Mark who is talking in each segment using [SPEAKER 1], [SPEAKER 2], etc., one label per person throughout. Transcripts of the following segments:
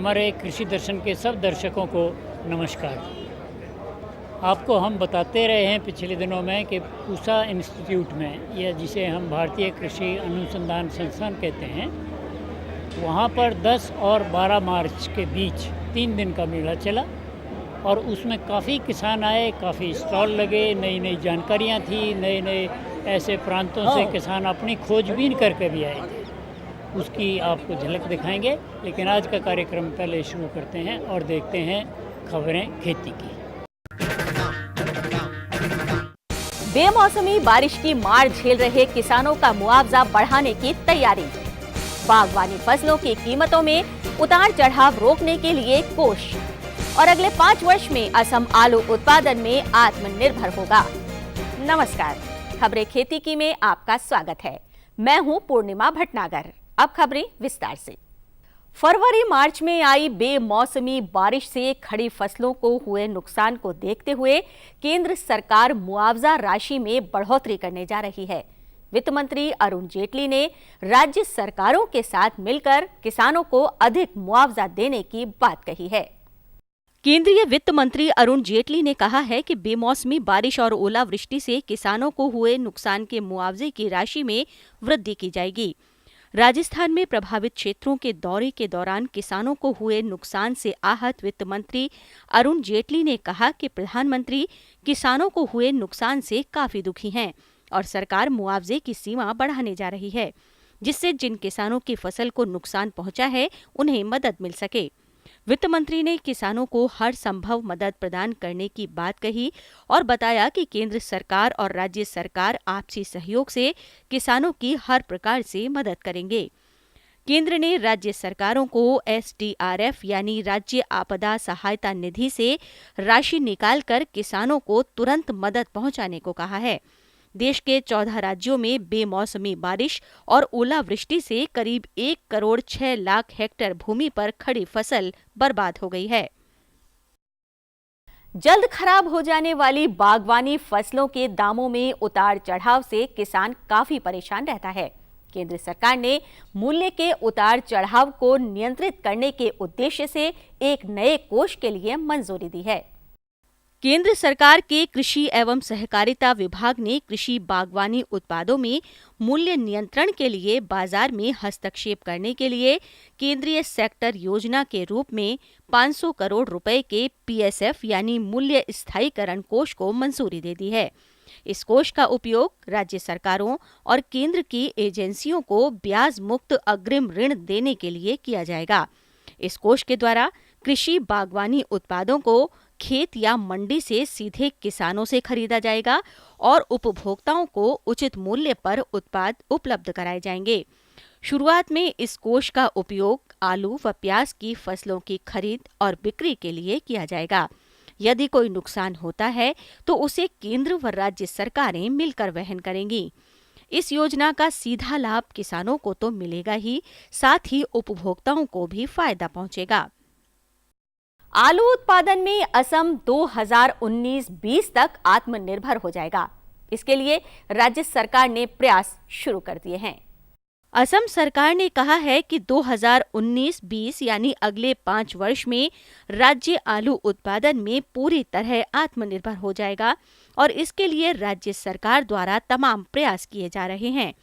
[SPEAKER 1] हमारे कृषि दर्शन के सब दर्शकों को नमस्कार। आपको हम बताते रहे हैं पिछले दिनों में कि पूसा इंस्टीट्यूट में, या जिसे हम भारतीय कृषि अनुसंधान संस्थान कहते हैं, वहाँ पर 10 और 12 मार्च के बीच 3 दिन का मेला चला और उसमें काफ़ी किसान आए, काफ़ी स्टॉल लगे, नई नई जानकारियाँ थी, नए नए ऐसे प्रांतों से किसान अपनी खोजबीन करके भी आए थे। उसकी आपको झलक दिखाएंगे, लेकिन आज का कार्यक्रम पहले शुरू करते हैं और देखते हैं खबरें खेती की।
[SPEAKER 2] बेमौसमी बारिश की मार झेल रहे किसानों का मुआवजा बढ़ाने की तैयारी। बागवानी फसलों की कीमतों में उतार चढ़ाव रोकने के लिए कोश। और अगले 5 वर्ष में असम आलू उत्पादन में आत्मनिर्भर होगा। नमस्कार, खबरें खेती की में आपका स्वागत है। मैं हूं पूर्णिमा भटनागर। अब खबरें विस्तार से। फरवरी मार्च में आई बेमौसमी बारिश से खड़ी फसलों को हुए नुकसान को देखते हुए केंद्र सरकार मुआवजा राशि में बढ़ोतरी करने जा रही है। वित्त मंत्री अरुण जेटली ने राज्य सरकारों के साथ मिलकर किसानों को अधिक मुआवजा देने की बात कही है। केंद्रीय वित्त मंत्री अरुण जेटली ने कहा है कि बेमौसमी बारिश और ओलावृष्टि से किसानों को हुए नुकसान के मुआवजे की राशि में वृद्धि की जाएगी। राजस्थान में प्रभावित क्षेत्रों के दौरे के दौरान किसानों को हुए नुकसान से आहत वित्त मंत्री अरुण जेटली ने कहा कि प्रधानमंत्री किसानों को हुए नुकसान से काफी दुखी हैं और सरकार मुआवजे की सीमा बढ़ाने जा रही है, जिससे जिन किसानों की फसल को नुकसान पहुंचा है उन्हें मदद मिल सके। वित्त मंत्री ने किसानों को हर संभव मदद प्रदान करने की बात कही और बताया कि केंद्र सरकार और राज्य सरकार आपसी सहयोग से किसानों की हर प्रकार से मदद करेंगे। केंद्र ने राज्य सरकारों को SDRF यानी राज्य आपदा सहायता निधि से राशि निकालकर किसानों को तुरंत मदद पहुंचाने को कहा है। देश के 14 राज्यों में बेमौसमी बारिश और ओलावृष्टि से करीब 1 करोड़ 6 लाख हेक्टेयर भूमि पर खड़ी फसल बर्बाद हो गई है। जल्द खराब हो जाने वाली बागवानी फसलों के दामों में उतार चढ़ाव से किसान काफी परेशान रहता है। केंद्र सरकार ने मूल्य के उतार चढ़ाव को नियंत्रित करने के उद्देश्य से एक नए कोष के लिए मंजूरी दी है। केंद्र सरकार के कृषि एवं सहकारिता विभाग ने कृषि बागवानी उत्पादों में मूल्य नियंत्रण के लिए बाजार में हस्तक्षेप करने के लिए केंद्रीय सेक्टर योजना के रूप में 500 करोड़ रुपए के PSF यानी मूल्य स्थायीकरण कोष को मंजूरी दे दी है। इस कोष का उपयोग राज्य सरकारों और केंद्र की एजेंसियों को ब्याज मुक्त अग्रिम ऋण देने के लिए किया जाएगा। इस कोष के द्वारा कृषि बागवानी उत्पादों को खेत या मंडी से सीधे किसानों से खरीदा जाएगा और उपभोक्ताओं को उचित मूल्य पर उत्पाद उपलब्ध कराए जाएंगे। शुरुआत में इस कोष का उपयोग आलू व प्याज की फसलों की खरीद और बिक्री के लिए किया जाएगा। यदि कोई नुकसान होता है तो उसे केंद्र व राज्य सरकारें मिलकर वहन करेंगी। इस योजना का सीधा लाभ किसानों को तो मिलेगा ही, साथ ही उपभोक्ताओं को भी फायदा पहुंचेगा। आलू उत्पादन में असम 2019-20 तक आत्मनिर्भर हो जाएगा। इसके लिए राज्य सरकार ने प्रयास शुरू कर दिए हैं। असम सरकार ने कहा है कि 2019-20 यानी अगले 5 वर्ष में राज्य आलू उत्पादन में पूरी तरह आत्मनिर्भर हो जाएगा और इसके लिए राज्य सरकार द्वारा तमाम प्रयास किए जा रहे हैं।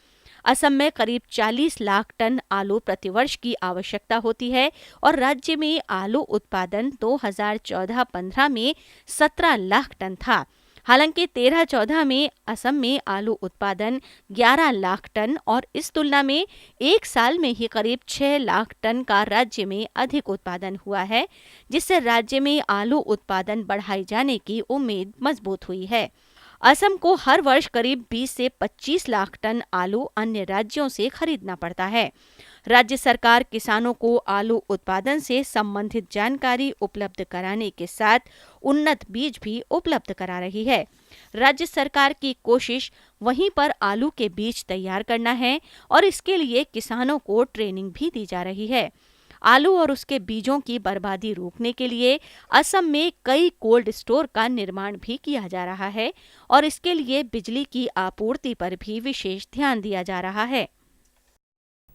[SPEAKER 2] असम में करीब 40 लाख टन आलू प्रतिवर्ष की आवश्यकता होती है और राज्य में आलू उत्पादन 2014-15 में 17 लाख टन था। हालांकि 13-14 में असम में आलू उत्पादन 11 लाख टन और इस तुलना में एक साल में ही करीब 6 लाख टन का राज्य में अधिक उत्पादन हुआ है, जिससे राज्य में आलू उत्पादन बढ़ाए जाने की उम्मीद मजबूत हुई है। असम को हर वर्ष करीब 20 से 25 लाख टन आलू अन्य राज्यों से खरीदना पड़ता है। राज्य सरकार किसानों को आलू उत्पादन से संबंधित जानकारी उपलब्ध कराने के साथ उन्नत बीज भी उपलब्ध करा रही है। राज्य सरकार की कोशिश वहीं पर आलू के बीज तैयार करना है और इसके लिए किसानों को ट्रेनिंग भी दी जा रही है। आलू और उसके बीजों की बर्बादी रोकने के लिए असम में कई कोल्ड स्टोर का निर्माण भी किया जा रहा है और इसके लिए बिजली की आपूर्ति पर भी विशेष ध्यान दिया जा रहा है।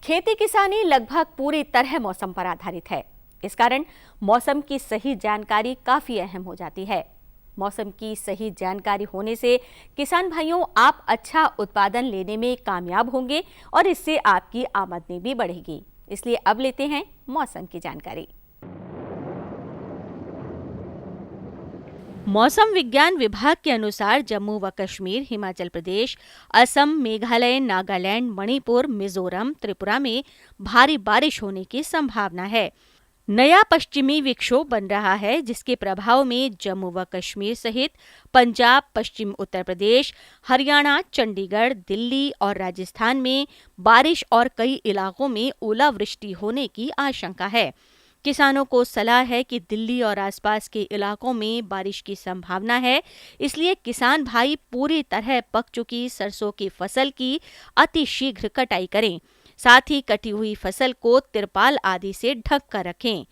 [SPEAKER 2] खेती किसानी लगभग पूरी तरह मौसम पर आधारित है। इस कारण मौसम की सही जानकारी काफ़ी अहम हो जाती है। मौसम की सही जानकारी होने से किसान भाइयों आप अच्छा उत्पादन लेने में कामयाब होंगे और इससे आपकी आमदनी भी बढ़ेगी। इसलिए अब लेते हैं मौसम की जानकारी। मौसम विज्ञान विभाग के अनुसार जम्मू व कश्मीर, हिमाचल प्रदेश, असम, मेघालय, नागालैंड, मणिपुर, मिजोरम, त्रिपुरा में भारी बारिश होने की संभावना है। नया पश्चिमी विक्षोभ बन रहा है, जिसके प्रभाव में जम्मू व कश्मीर सहित पंजाब, पश्चिम उत्तर प्रदेश, हरियाणा, चंडीगढ़, दिल्ली और राजस्थान में बारिश और कई इलाकों में ओलावृष्टि होने की आशंका है। किसानों को सलाह है कि दिल्ली और आसपास के इलाकों में बारिश की संभावना है, इसलिए किसान भाई पूरी तरह पक चुकी सरसों की फसल की अति शीघ्र कटाई करें। साथ ही कटी हुई फसल को तिरपाल आदि से ढक कर रखें।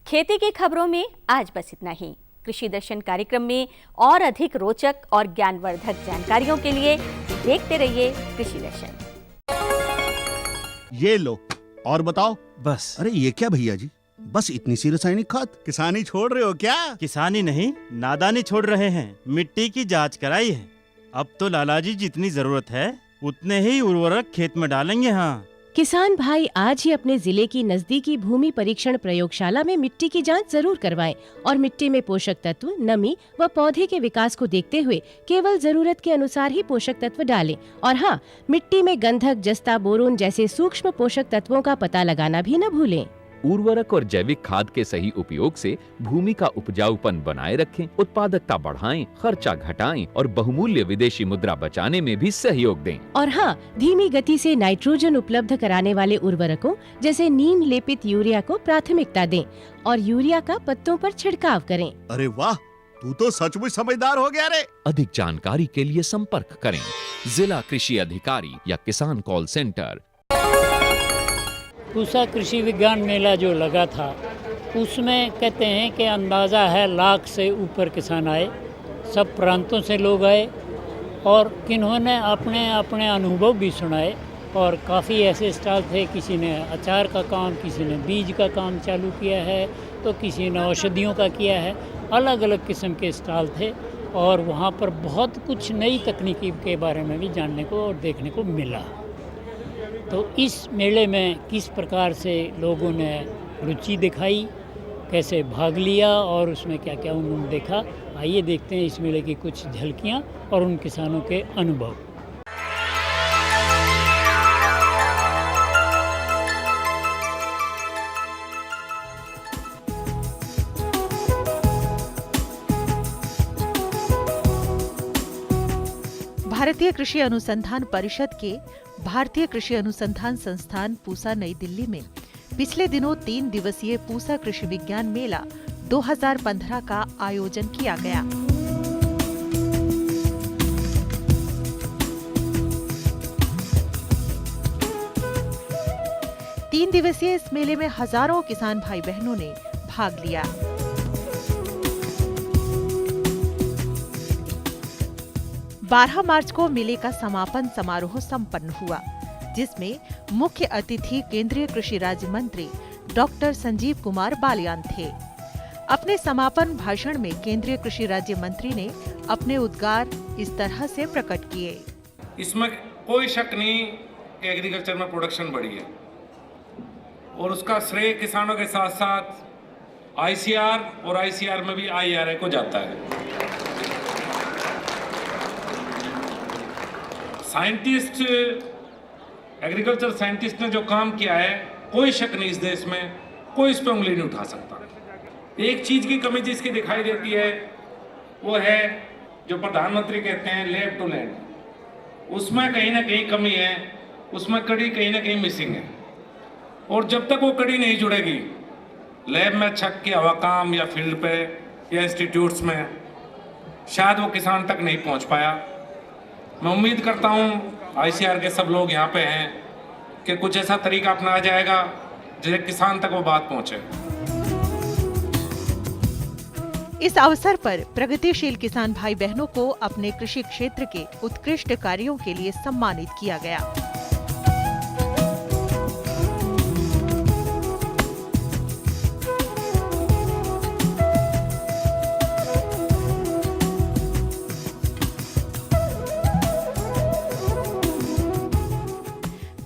[SPEAKER 2] खेती की खबरों में आज बस इतना ही। कृषि दर्शन कार्यक्रम में और अधिक रोचक और ज्ञानवर्धक जानकारियों के लिए देखते रहिए कृषि दर्शन।
[SPEAKER 3] ये लो और बताओ।
[SPEAKER 4] बस।
[SPEAKER 3] अरे ये क्या भैया जी, बस इतनी सी रासायनिक खाद? किसानी छोड़ रहे हो क्या?
[SPEAKER 4] किसानी नहीं, नादानी छोड़ रहे हैं। मिट्टी की जांच कराई है। अब तो लालाजी जितनी जरूरत है उतने ही उर्वरक खेत में डालेंगे। हाँ,
[SPEAKER 5] किसान भाई आज ही अपने जिले की नजदीकी भूमि परीक्षण प्रयोगशाला में मिट्टी की जांच जरूर करवाएं और मिट्टी में पोषक तत्व, नमी व पौधे के विकास को देखते हुए केवल जरूरत के अनुसार ही पोषक तत्व डालें। और हाँ, मिट्टी में गंधक, जस्ता, बोरोन जैसे सूक्ष्म पोषक तत्वों का पता लगाना भी न भूलें।
[SPEAKER 6] उर्वरक और जैविक खाद के सही उपयोग से भूमि का उपजाऊपन बनाए रखें, उत्पादकता बढ़ाएं, खर्चा घटाएं और बहुमूल्य विदेशी मुद्रा बचाने में भी सहयोग दें।
[SPEAKER 5] और हाँ, धीमी गति से नाइट्रोजन उपलब्ध कराने वाले उर्वरकों जैसे नीम लेपित यूरिया को प्राथमिकता दें और यूरिया का पत्तों पर छिड़काव करें।
[SPEAKER 3] अरे वाह, तू तो सचमुच समझदार हो गया रे।
[SPEAKER 6] अधिक जानकारी के लिए संपर्क करें जिला कृषि अधिकारी या किसान कॉल सेंटर।
[SPEAKER 1] पूसा कृषि विज्ञान मेला जो लगा था उसमें कहते हैं कि अंदाज़ा है लाख से ऊपर किसान आए, सब प्रांतों से लोग आए और किन्होंने अपने अपने अनुभव भी सुनाए। और काफ़ी ऐसे स्टॉल थे, किसी ने अचार का काम, किसी ने बीज का काम चालू किया है, तो किसी ने औषधियों का किया है। अलग अलग किस्म के स्टॉल थे और वहाँ पर बहुत कुछ नई तकनीकी के बारे में भी जानने को और देखने को मिला। तो इस मेले में किस प्रकार से लोगों ने रुचि दिखाई, कैसे भाग लिया और उसमें क्या क्या उन्होंने देखा, आइए देखते हैं इस मेले की कुछ झलकियां और उन किसानों के अनुभव।
[SPEAKER 7] भारतीय कृषि अनुसंधान परिषद के भारतीय कृषि अनुसंधान संस्थान पूसा नई दिल्ली में पिछले दिनों 3 दिवसीय पूसा कृषि विज्ञान मेला 2015 का आयोजन किया गया। तीन दिवसीय इस मेले में हजारों किसान भाई बहनों ने भाग लिया। बारह मार्च को मेले का समापन समारोह संपन्न हुआ, जिसमें मुख्य अतिथि केंद्रीय कृषि राज्य मंत्री डॉक्टर संजीव कुमार बालियान थे। अपने समापन भाषण में केंद्रीय कृषि राज्य मंत्री ने अपने उद्गार इस तरह से प्रकट किए।
[SPEAKER 8] इसमें कोई शक नहीं कि एग्रीकल्चर में प्रोडक्शन बढ़ी है और उसका श्रेय किसानों के साथ साथ आईसीआर और आईसीआर में भी आईआरए को जाता है। साइंटिस्ट, एग्रीकल्चर साइंटिस्ट ने जो काम किया है, कोई शक नहीं इस देश में कोई इस पर उंगली नहीं उठा सकता। एक चीज की कमी जिसकी दिखाई देती है वो है जो प्रधानमंत्री कहते हैं लैब टू लैंड, उसमें कहीं ना कहीं कमी है, उसमें कड़ी कहीं ना कहीं मिसिंग है। और जब तक वो कड़ी नहीं जुड़ेगी लैब में छक के हवा काम या फील्ड पे या इंस्टीट्यूट्स में, शायद वो किसान तक नहीं पहुंच पाया। मैं उम्मीद करता हूं आईसीआर के सब लोग यहाँ पे हैं कि कुछ ऐसा तरीका अपनाया जाएगा जिससे किसान तक वो बात पहुंचे।
[SPEAKER 7] इस अवसर पर प्रगतिशील किसान भाई बहनों को अपने कृषि क्षेत्र के उत्कृष्ट कार्यों के लिए सम्मानित किया गया।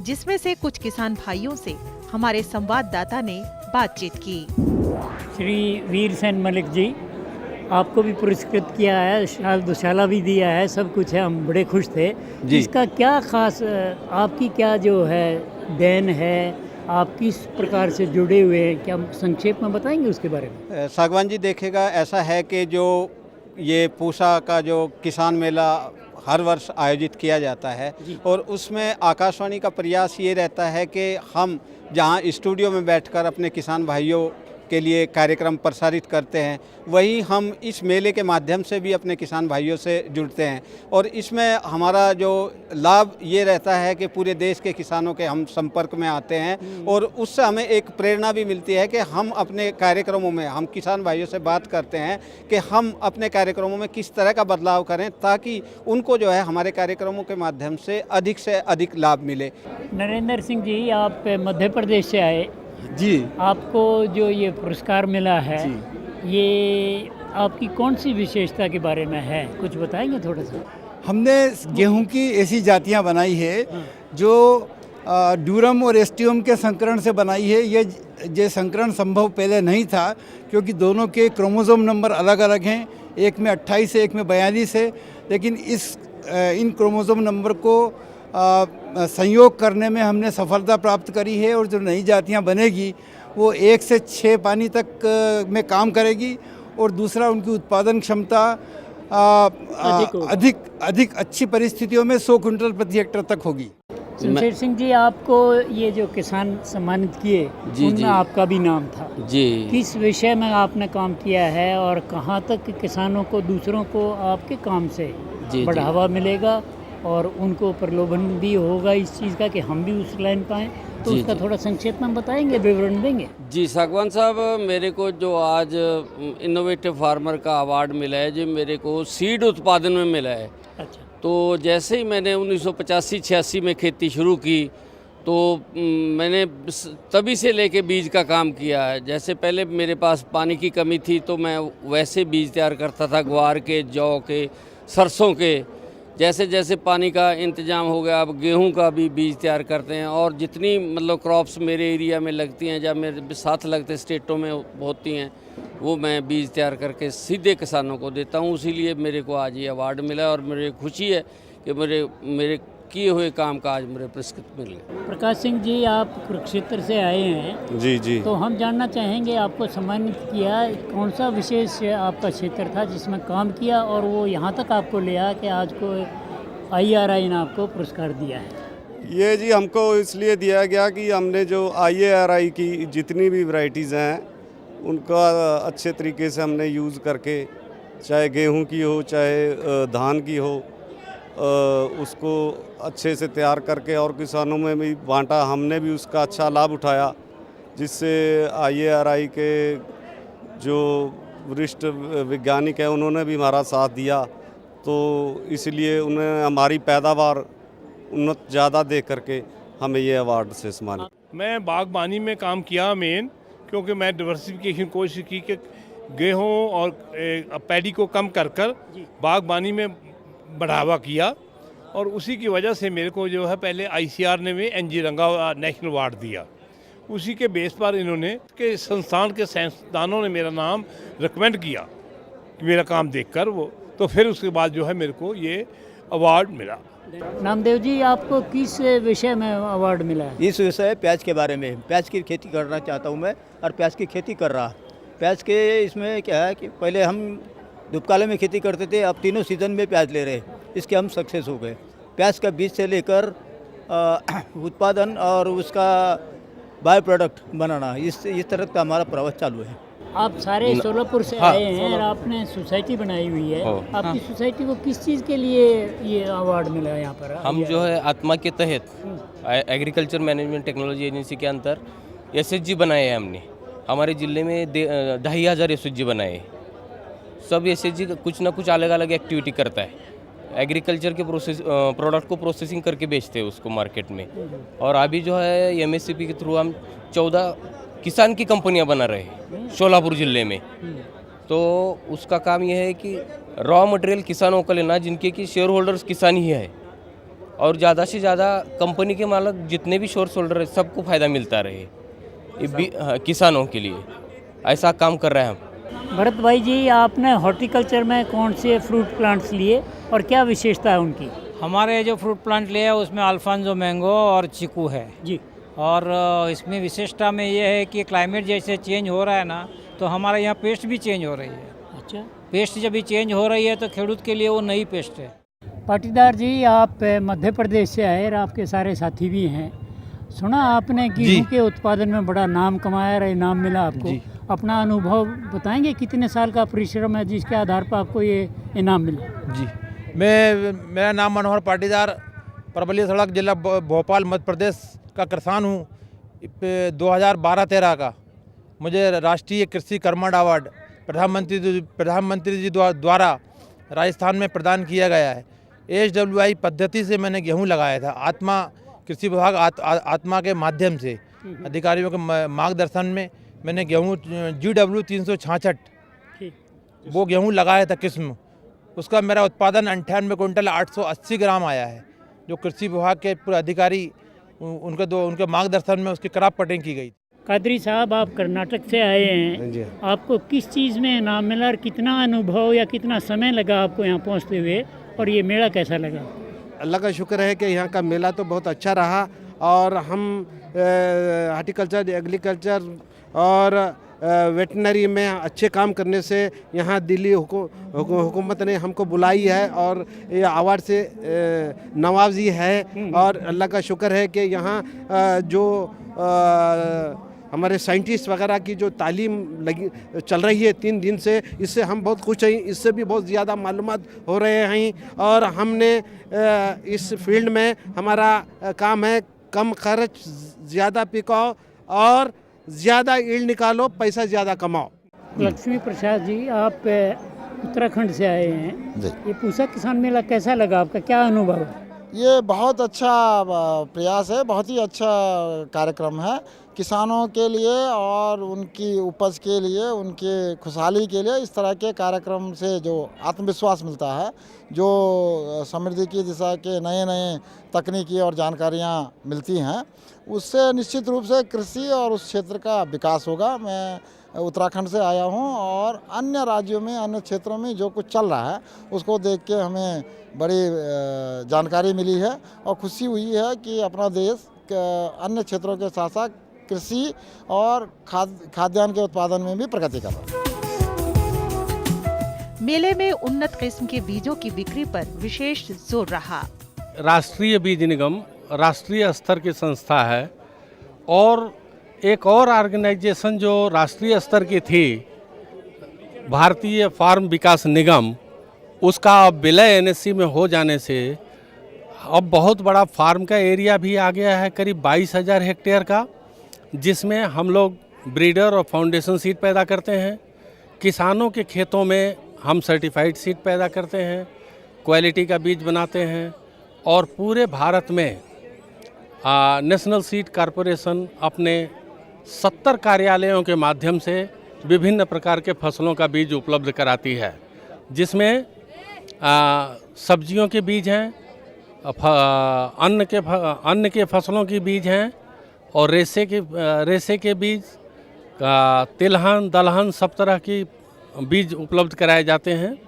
[SPEAKER 7] जिसमें से कुछ किसान भाइयों से हमारे संवाददाता ने बातचीत की।
[SPEAKER 1] श्री वीर सेन मलिक जी, आपको भी पुरस्कृत किया है, दुशाला भी दिया है, सब कुछ है, हम बड़े खुश थे जी। इसका क्या खास आपकी क्या जो है देन है, आप किस प्रकार से जुड़े हुए हैं, क्या संक्षेप में बताएंगे उसके बारे में?
[SPEAKER 9] सागवान जी, देखिएगा ऐसा है कि जो ये पूसा का जो किसान मेला हर वर्ष आयोजित किया जाता है और उसमें आकाशवाणी का प्रयास ये रहता है कि हम जहां स्टूडियो में बैठकर अपने किसान भाइयों के लिए कार्यक्रम प्रसारित करते हैं, वही हम इस मेले के माध्यम से भी अपने किसान भाइयों से जुड़ते हैं। और इसमें हमारा जो लाभ ये रहता है कि पूरे देश के किसानों के हम संपर्क में आते हैं और उससे हमें एक प्रेरणा भी मिलती है कि हम अपने कार्यक्रमों में हम किसान भाइयों से बात करते हैं कि हम अपने कार्यक्रमों में किस तरह का बदलाव करें ताकि उनको जो है हमारे कार्यक्रमों के माध्यम से अधिक लाभ मिले।
[SPEAKER 1] नरेंद्र सिंह जी, आप मध्य प्रदेश से आए
[SPEAKER 10] जी।
[SPEAKER 1] आपको जो ये पुरस्कार मिला है, ये आपकी कौन सी विशेषता के बारे में है, कुछ बताएंगे थोड़ा सा?
[SPEAKER 10] हमने गेहूं की ऐसी जातियां बनाई है जो ड्यूरम और एस्टियम के संकरण से बनाई है। ये संकरण संभव पहले नहीं था क्योंकि दोनों के क्रोमोसोम नंबर अलग अलग हैं, एक में 28 है, एक में 42 है, लेकिन इन क्रोमोसोम नंबर को संयोग करने में हमने सफलता प्राप्त करी है और जो नई जातियां बनेगी वो 1 से 6 पानी तक में काम करेगी और दूसरा उनकी उत्पादन क्षमता अधिक अच्छी परिस्थितियों में 100 क्विंटल प्रति हेक्टेयर तक होगी।
[SPEAKER 1] शमशेर सिंह जी, आपको ये जो किसान सम्मानित किए उनमें आपका भी नाम था
[SPEAKER 11] जी। किस
[SPEAKER 1] विषय में आपने काम किया है और कहाँ तक किसानों को, दूसरों को आपके काम से बढ़ावा मिलेगा और उनको प्रलोभन भी होगा इस चीज़ का कि हम भी उस लाइन पाएँ, तो उसका थोड़ा संक्षेप में बताएंगे, विवरण देंगे?
[SPEAKER 11] जी सागवान साहब, मेरे को जो आज इनोवेटिव फार्मर का अवार्ड मिला है, जो मेरे को सीड उत्पादन में मिला है।
[SPEAKER 1] अच्छा।
[SPEAKER 11] तो जैसे ही मैंने 1985-86 में खेती शुरू की तो मैंने तभी से लेके बीज का काम किया है। जैसे पहले मेरे पास पानी की कमी थी तो मैं वैसे बीज तैयार करता था, ग्वार के, जौ के, सरसों के। जैसे जैसे पानी का इंतजाम हो गया, अब गेहूं का भी बीज तैयार करते हैं और जितनी मतलब क्रॉप्स मेरे एरिया में लगती हैं, जब मेरे साथ लगते स्टेटों में होती हैं, वो मैं बीज तैयार करके सीधे किसानों को देता हूं। इसीलिए मेरे को आज ये अवार्ड मिला और मुझे खुशी है कि मेरे किए हुए काम का आज मुझे पुरस्कृत मिल गया।
[SPEAKER 1] प्रकाश सिंह जी, आप कुरुक्षेत्र से आए हैं।
[SPEAKER 4] जी।
[SPEAKER 1] तो हम जानना चाहेंगे, आपको सम्मानित किया, कौन सा विशेष आपका क्षेत्र था जिसमें काम किया और वो यहाँ तक आपको ले आया कि आज को IARI ने आपको पुरस्कार दिया है?
[SPEAKER 12] ये जी हमको इसलिए दिया गया कि हमने जो IARI की जितनी भी वैरायटीज़ हैं उनका अच्छे तरीके से हमने यूज़ करके, चाहे गेहूं की हो चाहे धान की हो, उसको अच्छे से तैयार करके और किसानों में भी बांटा। हमने भी उसका अच्छा लाभ उठाया, जिससे IARI के जो वरिष्ठ वैज्ञानिक हैं उन्होंने भी हमारा साथ दिया, तो इसलिए उन्हें हमारी पैदावार उन्नत ज़्यादा दे करके हमें ये अवार्ड से सम्मानित।
[SPEAKER 13] मैं बागबानी में काम किया मेन, क्योंकि मैं डिवर्सिफिकेशन कोशिश की कि गेहूं और पैडी को कम कर बागबानी में बढ़ावा किया और उसी की वजह से मेरे को जो है पहले ICR ने में NG रंगा नेशनल अवार्ड दिया। उसी के बेस पर इन्होंने के संस्थान के साइंसदानों ने मेरा नाम रिकमेंड किया कि मेरा काम देखकर वो, तो फिर उसके बाद जो है मेरे को ये अवार्ड मिला।
[SPEAKER 1] नामदेव जी, आपको किस विषय में अवार्ड मिला है?
[SPEAKER 14] इस विषय प्याज के बारे में। प्याज की खेती करना चाहता हूँ मैं और प्याज की खेती कर रहा। प्याज के इसमें क्या है कि पहले हम धूपकाले में खेती करते थे, अब तीनों सीज़न में प्याज ले रहे, इसके हम सक्सेस हो गए। प्याज का बीज से लेकर उत्पादन और उसका बाय प्रोडक्ट बनाना, इस तरह का हमारा प्रवास चालू है।
[SPEAKER 1] आप सारे सोलापुर से आए हैं और आपने सोसाइटी बनाई हुई है। आपकी सोसाइटी को किस चीज़ के लिए ये अवार्ड मिला है यहाँ पर?
[SPEAKER 15] हम जो है आत्मा के तहत एग्रीकल्चर मैनेजमेंट टेक्नोलॉजी एजेंसी के अंदर SHG बनाए हैं हमने। हमारे ज़िले में 2500 SHG बनाए। सब SHG कुछ ना कुछ अलग अलग एक्टिविटी करता है। एग्रीकल्चर के प्रोडक्ट को प्रोसेसिंग करके बेचते हैं उसको मार्केट में। और अभी जो है MSCP के थ्रू हम 14 किसान की कंपनियां बना रहे हैं शोलापुर ज़िले में। तो उसका काम यह है कि रॉ मटेरियल किसानों को लेना, जिनके कि शेयर होल्डर्स किसान ही है, और ज़्यादा से ज़्यादा कंपनी के मालिक जितने भी शोर होल्डर है सबको फ़ायदा मिलता रहे, किसानों के लिए ऐसा काम कर रहे हैं हम।
[SPEAKER 1] भरत भाई जी, आपने हॉर्टिकल्चर में कौन से फ्रूट प्लांट्स लिए और क्या विशेषता है उनकी?
[SPEAKER 16] हमारे जो फ्रूट प्लांट लिए है उसमें अल्फांजो मैंगो और चीकू है
[SPEAKER 1] जी।
[SPEAKER 16] और इसमें विशेषता में ये है कि क्लाइमेट जैसे चेंज हो रहा है ना, तो हमारे यहाँ पेस्ट भी चेंज हो रही है।
[SPEAKER 1] अच्छा,
[SPEAKER 16] पेस्ट जब भी चेंज हो रही है तो खेडूत के लिए वो नई पेस्ट है।
[SPEAKER 1] पाटीदार जी, आप मध्य प्रदेश से आए और आपके सारे साथी भी हैं। सुना आपने गेहूं के उत्पादन में बड़ा नाम कमाया और इनाम मिला आपको। अपना अनुभव बताएंगे, कितने साल का परिश्रम है जिसके आधार पर आपको ये इनाम मिला?
[SPEAKER 17] जी, मेरा नाम मनोहर पाटीदार, परबली सड़क, जिला भोपाल, मध्य प्रदेश का किसान हूँ। 2012-13 का मुझे राष्ट्रीय कृषि कर्मण अवार्ड प्रधानमंत्री जी द्वारा राजस्थान में प्रदान किया गया है। HWI पद्धति से मैंने गेहूं लगाया था। आत्मा कृषि विभाग आत्मा के माध्यम से अधिकारियों के मार्गदर्शन में मैंने गेहूं GW 366 वो गेहूं लगाया था किस्म। उसका मेरा उत्पादन 98 कुंटल 880 ग्राम आया है। जो कृषि विभाग के पूरे अधिकारी उनके मार्गदर्शन में उसकी क्रॉप कटिंग की गई।
[SPEAKER 1] कादरी साहब, आप कर्नाटक से आए हैं, आपको किस चीज़ में इनाम मिला और कितना अनुभव या कितना समय लगा आपको यहाँ पहुँचते हुए, और ये मेला कैसा लगा?
[SPEAKER 18] अल्लाह का शुक्र है कि यहाँ का मेला तो बहुत अच्छा रहा और हम हॉर्टिकल्चर, एग्रीकल्चर और वेटनरी में अच्छे काम करने से यहाँ दिल्ली हुकूमत ने हमको बुलाई है और ये अवार्ड से नवाजी है। और अल्लाह का शुक्र है कि यहाँ जो हमारे साइंटिस्ट वगैरह की जो तालीम लगी चल रही है 3 दिन से, इससे हम बहुत खुश हैं। इससे भी बहुत ज़्यादा मालूमात हो रहे हैं और हमने इस फील्ड में हमारा काम है कम खर्च, ज़्यादा पिकाओ और ज़्यादा ईल्ड निकालो, पैसा ज़्यादा कमाओ।
[SPEAKER 1] लक्ष्मी प्रसाद जी, आप उत्तराखंड से आए हैं, ये पूसा किसान मेला कैसा लगा आपका, क्या अनुभव है?
[SPEAKER 19] ये बहुत अच्छा प्रयास है, बहुत ही अच्छा कार्यक्रम है किसानों के लिए और उनकी उपज के लिए, उनके खुशहाली के लिए। इस तरह के कार्यक्रम से जो आत्मविश्वास मिलता है, जो समृद्धि की दिशा के नए नए तकनीकी और जानकारियाँ मिलती हैं, उससे निश्चित रूप से कृषि और उस क्षेत्र का विकास होगा। मैं उत्तराखंड से आया हूं और अन्य राज्यों में, अन्य क्षेत्रों में जो कुछ चल रहा है उसको देख के हमें बड़ी जानकारी मिली है और खुशी हुई है कि अपना देश अन्य क्षेत्रों के साथ साथ कृषि और खाद्यान्न के उत्पादन में भी प्रगति कर रहा है।
[SPEAKER 7] मेले में उन्नत किस्म के बीजों की बिक्री पर विशेष जोर रहा।
[SPEAKER 20] राष्ट्रीय बीज निगम राष्ट्रीय स्तर की संस्था है और एक और ऑर्गेनाइजेशन जो राष्ट्रीय स्तर की थी, भारतीय फार्म विकास निगम, उसका अब विलय NSC में हो जाने से अब बहुत बड़ा फार्म का एरिया भी आ गया है, करीब 22,000 हेक्टेयर का, जिसमें हम लोग ब्रीडर और फाउंडेशन सीड पैदा करते हैं। किसानों के खेतों में हम सर्टिफाइड सीड पैदा करते हैं, क्वालिटी का बीज बनाते हैं और पूरे भारत में नेशनल सीड कॉरपोरेशन अपने 70 कार्यालयों के माध्यम से विभिन्न प्रकार के फसलों का बीज उपलब्ध कराती है, जिसमें सब्जियों के बीज हैं, अन्न के फसलों के बीज हैं और रेशे के बीज, तिलहन, दलहन, सब तरह की बीज उपलब्ध कराए जाते हैं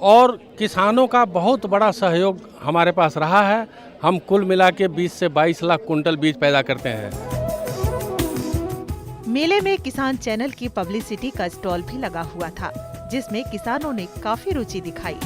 [SPEAKER 20] और किसानों का बहुत बड़ा सहयोग हमारे पास रहा है। हम कुल मिला के 20 से 22 लाख कुंटल बीज पैदा करते हैं।
[SPEAKER 7] मेले में किसान चैनल की पब्लिसिटी का स्टॉल भी लगा हुआ था, जिसमें किसानों ने काफी रुचि दिखाई।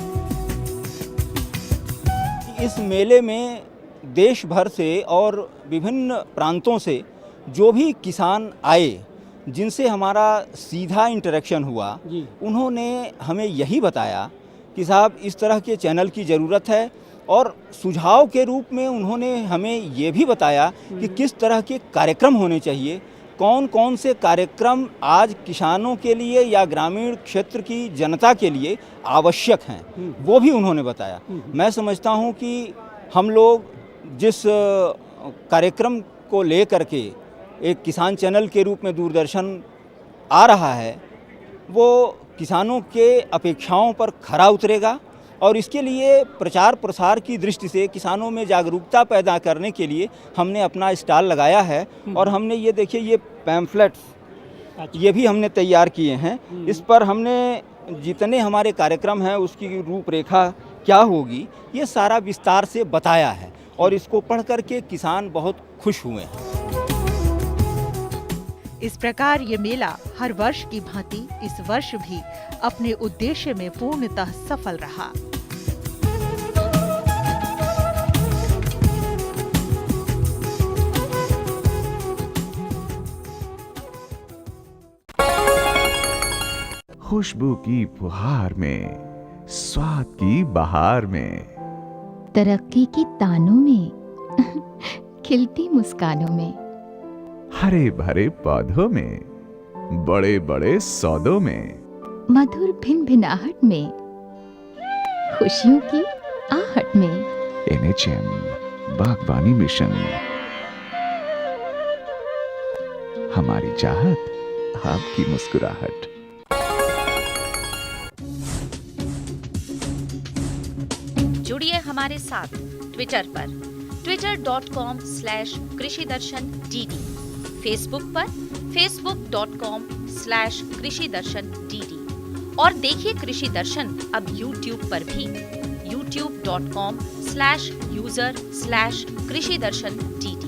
[SPEAKER 14] इस मेले में देश भर से और विभिन्न प्रांतों से जो भी किसान आए, जिनसे हमारा सीधा इंटरेक्शन हुआ, उन्होंने हमें यही बताया कि साहब इस तरह के चैनल की ज़रूरत है और सुझाव के रूप में उन्होंने हमें ये भी बताया कि किस तरह के कार्यक्रम होने चाहिए, कौन कौन से कार्यक्रम आज किसानों के लिए या ग्रामीण क्षेत्र की जनता के लिए आवश्यक हैं, वो भी उन्होंने बताया। मैं समझता हूँ कि हम लोग जिस कार्यक्रम को ले करके एक किसान चैनल के रूप में दूरदर्शन आ रहा है, वो किसानों के अपेक्षाओं पर खरा उतरेगा
[SPEAKER 21] और इसके लिए प्रचार प्रसार की दृष्टि से किसानों में जागरूकता पैदा करने के लिए हमने अपना स्टॉल लगाया है। और हमने ये देखिए ये पैम्फलेट्स ये भी हमने तैयार किए हैं। इस पर हमने जितने हमारे कार्यक्रम हैं उसकी रूपरेखा क्या होगी ये सारा विस्तार से बताया है और इसको पढ़ कर के किसान बहुत खुश हुए हैं।
[SPEAKER 7] इस प्रकार ये मेला हर वर्ष की भांति इस वर्ष भी अपने उद्देश्य में पूर्णतः सफल रहा।
[SPEAKER 22] खुशबू की फुहार में, स्वाद की बहार में,
[SPEAKER 23] तरक्की की तानों में, खिलती मुस्कानों में,
[SPEAKER 22] हरे भरे पौधों में, बड़े बड़े सौदों में,
[SPEAKER 23] मधुर भिनभिनाहट में, खुशियों की आहट में।
[SPEAKER 22] NHM बागवानी मिशन, हमारी चाहत आपकी मुस्कुराहट।
[SPEAKER 2] जुड़िए हमारे साथ ट्विटर पर twitter.com/कृषिदर्शन.dd, फेसबुक पर facebook.com/कृषिदर्शन.dd और देखिए कृषि दर्शन अब यूट्यूब पर भी youtube.com/user/कृषिदर्शन.dd।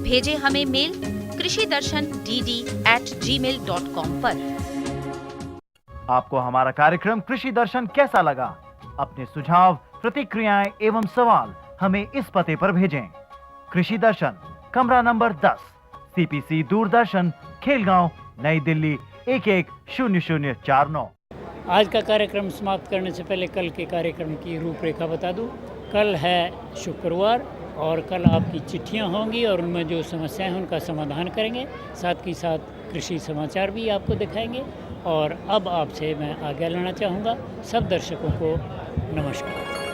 [SPEAKER 2] भेजे हमें मेल कृषिदर्शन.dd@gmail.com पर।
[SPEAKER 24] आपको हमारा कार्यक्रम कृषि दर्शन कैसा लगा? अपने सुझाव, प्रतिक्रियाएं एवं सवाल हमें इस पते पर भेजें। कृषि दर्शन, कमरा नंबर 10, CPC दूरदर्शन, खेलगांव, नई दिल्ली 110049।
[SPEAKER 1] आज का कार्यक्रम समाप्त करने से पहले कल के कार्यक्रम की रूपरेखा बता दूं। कल है शुक्रवार और कल आपकी चिट्ठियां होंगी और उनमें जो समस्याएं हैं उनका समाधान करेंगे। साथ ही साथ कृषि समाचार भी आपको दिखाएंगे। और अब आपसे मैं आज्ञा लेना चाहूँगा। सब दर्शकों को नमस्कार।